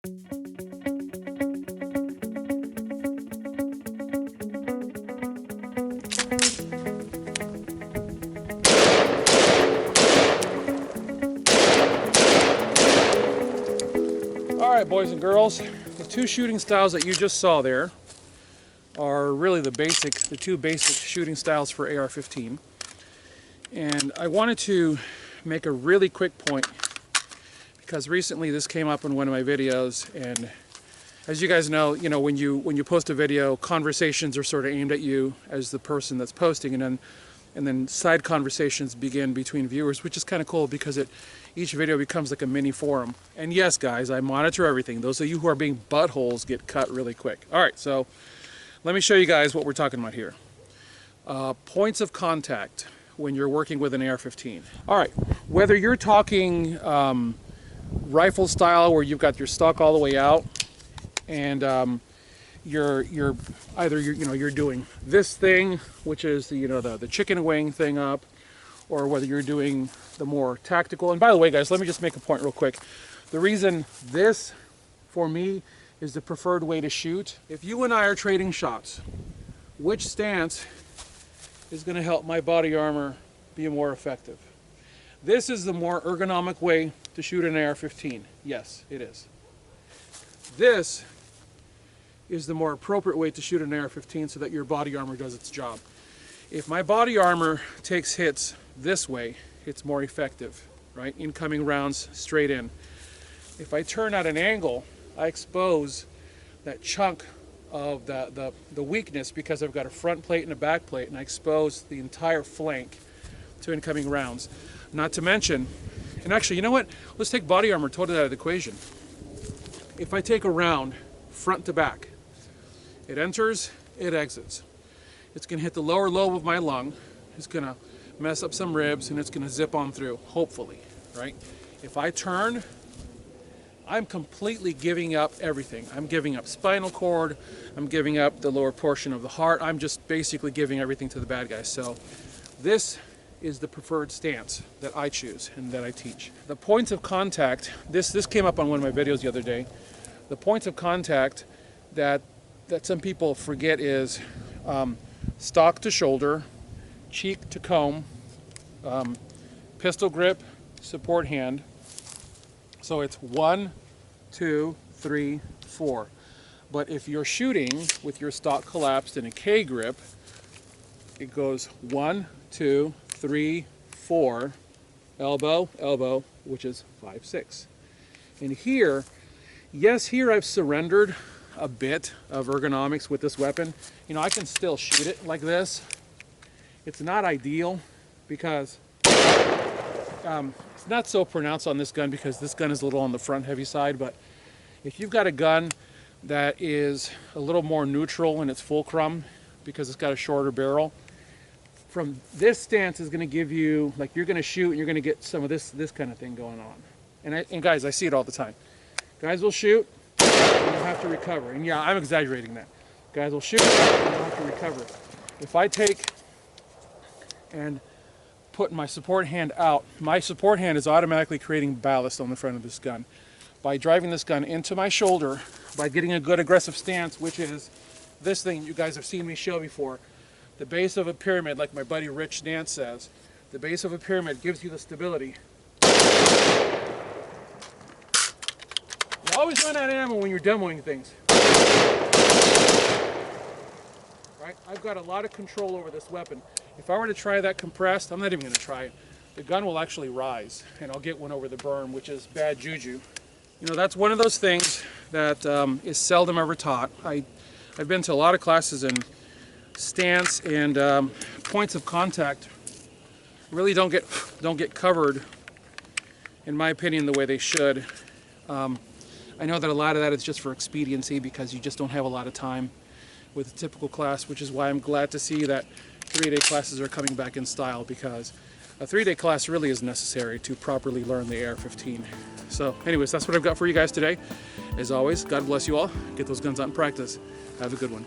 Alright, boys and girls, the two shooting styles that you just saw there are really the two basic shooting styles for AR-15. And I wanted to make a really quick point because recently this came up in one of my videos, and as you guys know, when you post a video, conversations are sort of aimed at you as the person that's posting, and then side conversations begin between viewers, which is kind of cool because each video becomes like a mini forum. And yes, guys, I monitor everything. Those of you who are being buttholes get cut really quick. All right, so let me show you guys what we're talking about here. Points of contact when you're working with an AR-15. All right, whether you're talking rifle style where you've got your stock all the way out, and you're doing this thing, which is the chicken wing thing up, or whether you're doing the more tactical. And by the way, guys, let me just make a point real quick. The reason this, for me, is the preferred way to shoot. If you and I are trading shots, which stance is going to help my body armor be more effective? This is the more ergonomic way to shoot an AR-15. Yes, it is. This is the more appropriate way to shoot an AR-15 so that your body armor does its job. If my body armor takes hits this way, it's more effective, right? Incoming rounds straight in. If I turn at an angle, I expose that chunk of the weakness because I've got a front plate and a back plate, and I expose the entire flank to incoming rounds. Not to mention, and actually, you know what? Let's take body armor totally out of the equation. If I take a round front to back, it enters, it exits. It's going to hit the lower lobe of my lung. It's going to mess up some ribs, and it's going to zip on through, hopefully, right? If I turn, I'm completely giving up everything. I'm giving up spinal cord. I'm giving up the lower portion of the heart. I'm just basically giving everything to the bad guys. So this is the preferred stance that I choose and that I teach. The points of contact, this came up on one of my videos the other day. The points of contact that some people forget is stock to shoulder, cheek to comb, pistol grip, support hand. So it's 1, 2, 3, 4. But if you're shooting with your stock collapsed in a K grip, it goes 1, 2, 3, 4, elbow, elbow, which is 5, 6. And here, yes, here I've surrendered a bit of ergonomics with this weapon. I can still shoot it like this. It's not ideal because it's not so pronounced on this gun because this gun is a little on the front heavy side, but if you've got a gun that is a little more neutral in its fulcrum because it's got a shorter barrel, from this stance is going to give you, like, you're going to shoot and you're going to get some of this kind of thing going on. And guys, I see it all the time. Guys will shoot and you'll have to recover. And yeah, I'm exaggerating that. Guys will shoot and you'll have to recover. If I take and put my support hand out, my support hand is automatically creating ballast on the front of this gun. By driving this gun into my shoulder, by getting a good aggressive stance, which is this thing you guys have seen me show before, the base of a pyramid, like my buddy Rich Nance says, the base of a pyramid gives you the stability. You always run out of ammo when you're demoing things. Right? I've got a lot of control over this weapon. If I were to try that compressed, I'm not even going to try it. The gun will actually rise, and I'll get one over the berm, which is bad juju. That's one of those things that is seldom ever taught. I've been to a lot of classes, and stance and points of contact really don't get covered, in my opinion, the way they should. I know that a lot of that is just for expediency because you just don't have a lot of time with a typical class, which is why I'm glad to see that 3-day classes are coming back in style, because a 3-day class really is necessary to properly learn the AR-15. So anyways, that's what I've got for you guys today. As always, God bless you all. Get those guns out in practice. Have a good one.